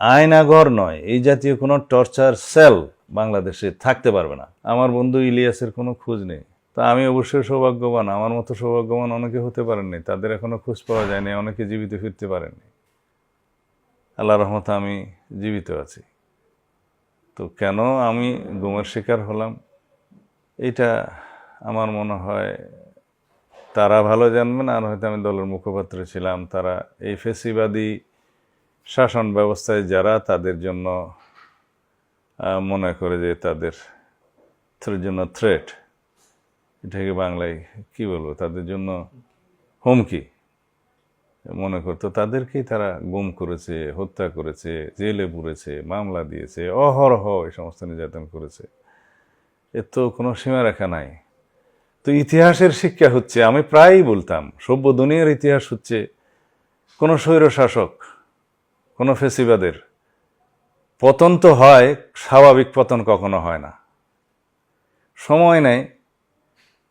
আয়নাঘর নয়, এই জাতীয় কোনো টর্চার সেল বাংলাদেশে থাকতে পারবে না। আমার বন্ধু ইলিয়াসের কোনো খোঁজ নেই। তা আমি অবশ্যই সৌভাগ্যবান, আমার মতো সৌভাগ্যবান অনেকে হতে পারেননি, তাদের এখনো খোঁজ পাওয়া যায়নি, অনেকে জীবিত ফিরতে পারেননি। আল্লাহর রহমতে আমি জীবিত আছি। তো কেন আমি গুমের শিকার হলাম, এটা আমার মনে হয় তারা ভালো জানবেন। আর হয়তো আমি দলের মুখপাত্র ছিলাম, তারা এই ফেসিবাদী শাসন ব্যবস্থায় যারা তাদের জন্য মনে করে যে তাদের জন্য থ্রেট, এটাকে বাংলায় কি বলবো, তাদের জন্য হুমকি মনে করতো, তাদেরকেই তারা গুম করেছে, হত্যা করেছে, জেলে পুরেছে, মামলা দিয়েছে, অহরহ এই সমস্ত নির্যাতন করেছে। এর তো কোনো সীমারেখা নাই। তো ইতিহাসের শিক্ষা হচ্ছে, আমি প্রায়ই বলতাম, সভ্য দুনিয়ার ইতিহাস হচ্ছে কোনো স্বৈরশাসক, কোনো ফেসিবাদের পতন তো হয়, স্বাভাবিক পতন কখনো হয় না। সময় নেয়,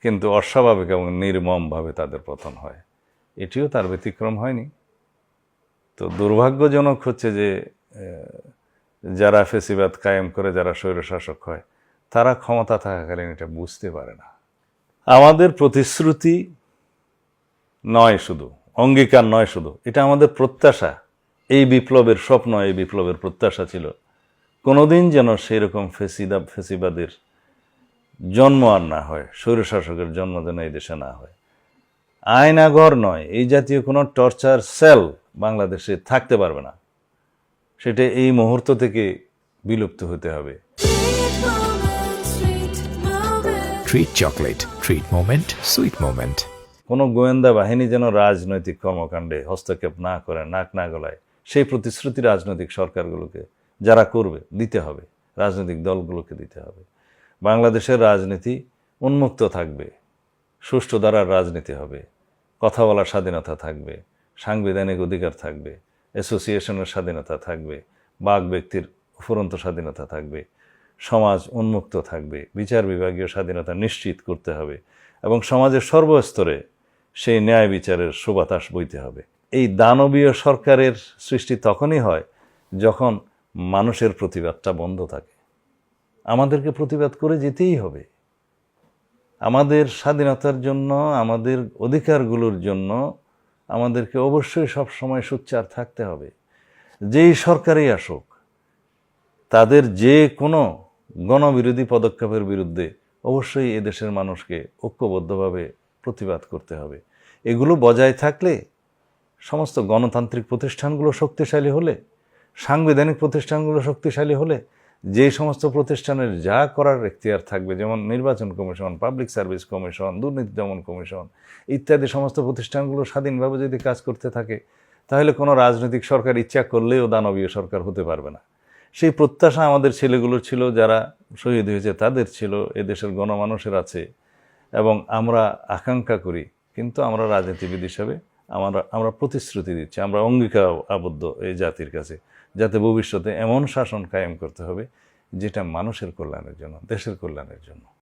কিন্তু অস্বাভাবিক এবং নির্মমভাবে তাদের পতন হয়। এটিও তার ব্যতিক্রম হয়নি। তো দুর্ভাগ্যজনক হচ্ছে যে যারা ফেসিবাদ কায়েম করে, যারা স্বৈরশাসক হয়, তারা ক্ষমতা থাকাকালীন এটা বুঝতে পারে না। আমাদের প্রতিশ্রুতি নয় শুধু, অঙ্গীকার নয় শুধু, এটা আমাদের প্রত্যাশা। এই বিপ্লবের স্বপ্ন, এই বিপ্লবের প্রত্যাশা ছিল কোনোদিন যেন সেরকম ফেসিবাদের জন্ম আর না হয়, স্বৈরশাসকের জন্ম যেন এই দেশে না হয়। আয়নাঘর নয়, এই জাতীয় কোনো টর্চার সেল বাংলাদেশে থাকতে পারবে না। সেটা এই মুহূর্ত থেকে বিলুপ্ত হতে হবে। Treat chocolate, treat moment, sweet moment. কোনো গোয়েন্দা বাহিনী যেন রাজনৈতিক কর্মকাণ্ডে হস্তক্ষেপ না করে, নাক না গলায়, সেই প্রতিশ্রুতি রাজনৈতিক সরকারগুলোকে যারা করবে দিতে হবে, রাজনৈতিক দলগুলোকে দিতে হবে। বাংলাদেশের রাজনীতি উন্মুক্ত থাকবে, সুষ্ঠু ধারার রাজনীতি হবে, কথা বলার স্বাধীনতা থাকবে, সাংবিধানিক অধিকার থাকবে, অ্যাসোসিয়েশনের স্বাধীনতা থাকবে, বাক ব্যক্তির ফুরন্ত স্বাধীনতা থাকবে, সমাজ উন্মুক্ত থাকবে, বিচার বিভাগীয় স্বাধীনতা নিশ্চিত করতে হবে এবং সমাজের সর্বস্তরে সেই ন্যায় বিচারের সুবাতাস বইতে হবে। এই দানবীয় সরকারের সৃষ্টি তখনই হয় যখন মানুষের প্রতিবাদটা বন্ধ থাকে। আমাদেরকে প্রতিবাদ করে যেতেই হবে। আমাদের স্বাধীনতার জন্য, আমাদের অধিকারগুলোর জন্য আমাদেরকে অবশ্যই সবসময় সোচ্চার থাকতে হবে। যেই সরকারই আসুক, তাদের যে কোনো গণবিরোধী পদক্ষেপের বিরুদ্ধে অবশ্যই এদেশের মানুষকে ঐক্যবদ্ধভাবে প্রতিবাদ করতে হবে। এগুলো বজায় থাকলে, সমস্ত গণতান্ত্রিক প্রতিষ্ঠানগুলো শক্তিশালী হলে, সাংবিধানিক প্রতিষ্ঠানগুলো শক্তিশালী হলে, যেই সমস্ত প্রতিষ্ঠানের যা করার এখতিয়ার থাকবে, যেমন নির্বাচন কমিশন, পাবলিক সার্ভিস কমিশন, দুর্নীতি দমন কমিশন ইত্যাদি সমস্ত প্রতিষ্ঠানগুলো স্বাধীনভাবে যদি কাজ করতে থাকে, তাহলে কোনো রাজনৈতিক সরকার ইচ্ছা করলেও দানবীয় সরকার হতে পারবে না। সেই প্রত্যাশা আমাদের ছেলেগুলোর ছিল, যারা শহীদ হয়েছে তাদের ছিল, এদেশের গণমানুষের আছে এবং আমরা আকাঙ্ক্ষা করি। কিন্তু আমরা রাজনীতিবিদ হিসাবে আমরা প্রতিশ্রুতি দিচ্ছি, আমরা অঙ্গীকার আবদ্ধ এই জাতির কাছে, যাতে ভবিষ্যতে এমন শাসন কায়েম করতে হবে যেটা মানুষের কল্যাণের জন্য, দেশের কল্যাণের জন্য।